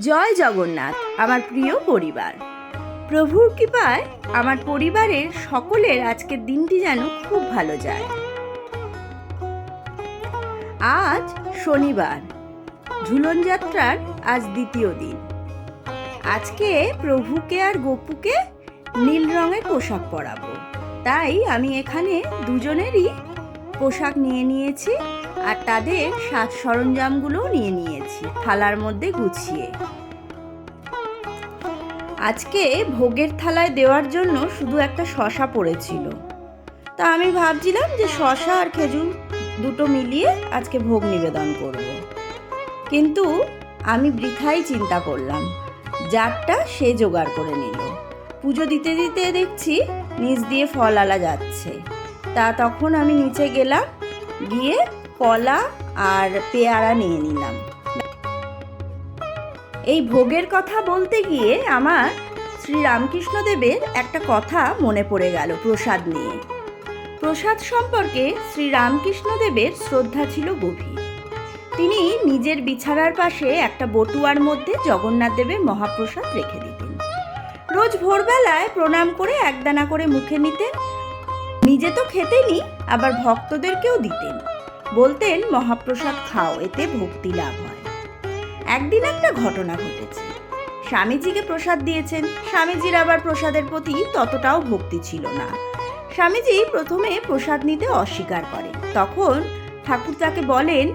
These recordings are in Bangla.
জয় জগন্নাথ আমার প্রিয় পরিবার। প্রভুর কৃপায় আমার পরিবারের সকলের আজকের দিনটি যেন খুব ভালো যায়। আজ শনিবার, ঝুলন যাত্রার আজ দ্বিতীয় দিন। আজকে প্রভুকে আর গোপুকে নীল রঙের পোশাক পরাবো, তাই আমি এখানে দুজনেরই পোশাক নিয়ে নিয়েছি আর তাদের সাজ সরঞ্জামগুলোও নিয়ে নিয়েছি থালার মধ্যে গুছিয়ে। আজকে ভোগের থালায় দেওয়ার জন্য শুধু একটা শসা পড়েছিল, তা আমি ভাবছিলাম যে শসা আর খেজুর দুটো মিলিয়ে আজকে ভোগ নিবেদন করব। কিন্তু আমি বৃথাই চিন্তা করলাম, যারটা সে জোগাড় করে নিল। পুজো দিতে দিতে দেখছি নিচ দিয়ে ফল আলা যাচ্ছে, তা তখন আমি নিচে গেলাম, গিয়ে কলা আর পেয়ারা নিয়ে নিলাম। এই ভোগের কথা বলতে গিয়ে আমার শ্রী রামকৃষ্ণদেবের একটা কথা মনে পড়ে গেল প্রসাদ নিয়ে। প্রসাদ সম্পর্কে শ্রী রামকৃষ্ণদেবের শ্রদ্ধা ছিল গভীর। তিনি নিজের বিছানার পাশে একটা বটুয়ার মধ্যে জগন্নাথ দেবের মহাপ্রসাদ রেখে দিতেন। রোজ ভোরবেলায় প্রণাম করে একদানা করে মুখে নিতেন। নিজে তো খেতেনই, আবার ভক্তদেরকেও দিতেন। বলতেন, মহাপ্রসাদ খাও, এতে ভক্তি লাভ হয়। একদিন একটা ঘটনা ঘটেছে। স্বামীজিকে প্রসাদ দিয়েছেন। স্বামীজির আবার প্রসাদের প্রতি ততটাও ভক্তি ছিল না। স্বামীজি প্রথমে প্রসাদ নিতে অস্বীকার করেন। তখন ঠাকুর তাকে বলেন,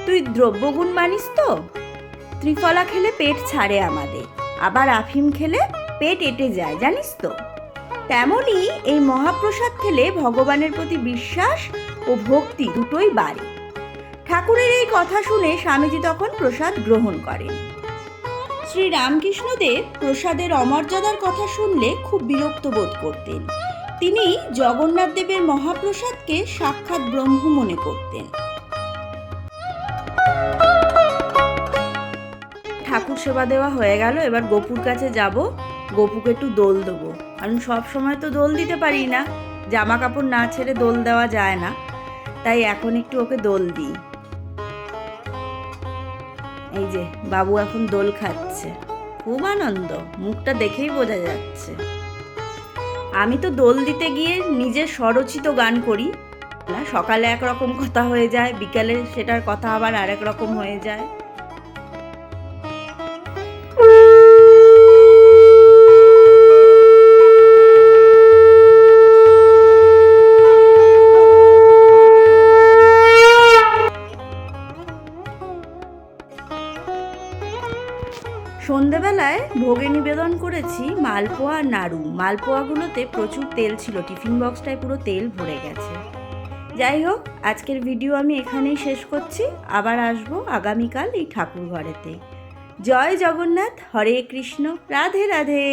তুই দ্রব্যগুণ মানিস তো? ত্রিফলা খেলে পেট ছাড়ে আমাদের, আবার আফিম খেলে পেট এঁটে যায়, জানিস তো? তেমনই এই মহাপ্রসাদ খেলে ভগবানের প্রতি বিশ্বাস ও ভক্তি দুটোই বাড়ে। ঠাকুরের এই কথা শুনে স্বামীজি তখন প্রসাদ গ্রহণ করেন। শ্রী রামকৃষ্ণদেব প্রসাদের অমর্যাদার কথা শুনলে খুব বিরক্ত বোধ করতেন। তিনি জগন্নাথ দেবের মহাপ্রসাদকে সাক্ষাৎ ব্রহ্ম মনে করতেন। ঠাকুর সেবা দেওয়া হয়ে গেল, এবার গোপুর কাছে যাব, গোপুকে একটু দোল দেবো। কারণ সব সময় তো দোল দিতে পারি না, জামা কাপড় না ছেড়ে দোল দেওয়া যায় না, তাই এখন একটু ওকে দোল দিই। এই যে বাবু এখন দোল খাচ্ছে, খুব আনন্দ, মুখটা দেখেই বোঝা যাচ্ছে। আমি তো দোল দিতে গিয়ে নিজের স্বরচিত গান করি না, সকালে একরকম কথা হয়ে যায়, বিকালে সেটার কথা আবার আরেক রকম হয়ে যায়। সন্ধেবেলায় ভোগে নিবেদন করেছি মালপোয়া আর নাড়ু। মালপোয়াগুলোতে প্রচুর তেল ছিল, টিফিন বক্সটায় পুরো তেল ভরে গেছে। যাই হোক, আজকের ভিডিও আমি এখানেই শেষ করছি। আবার আসবো আগামীকাল এই ঠাকুর ঘরেতে। জয় জগন্নাথ, হরে কৃষ্ণ, রাধে রাধে।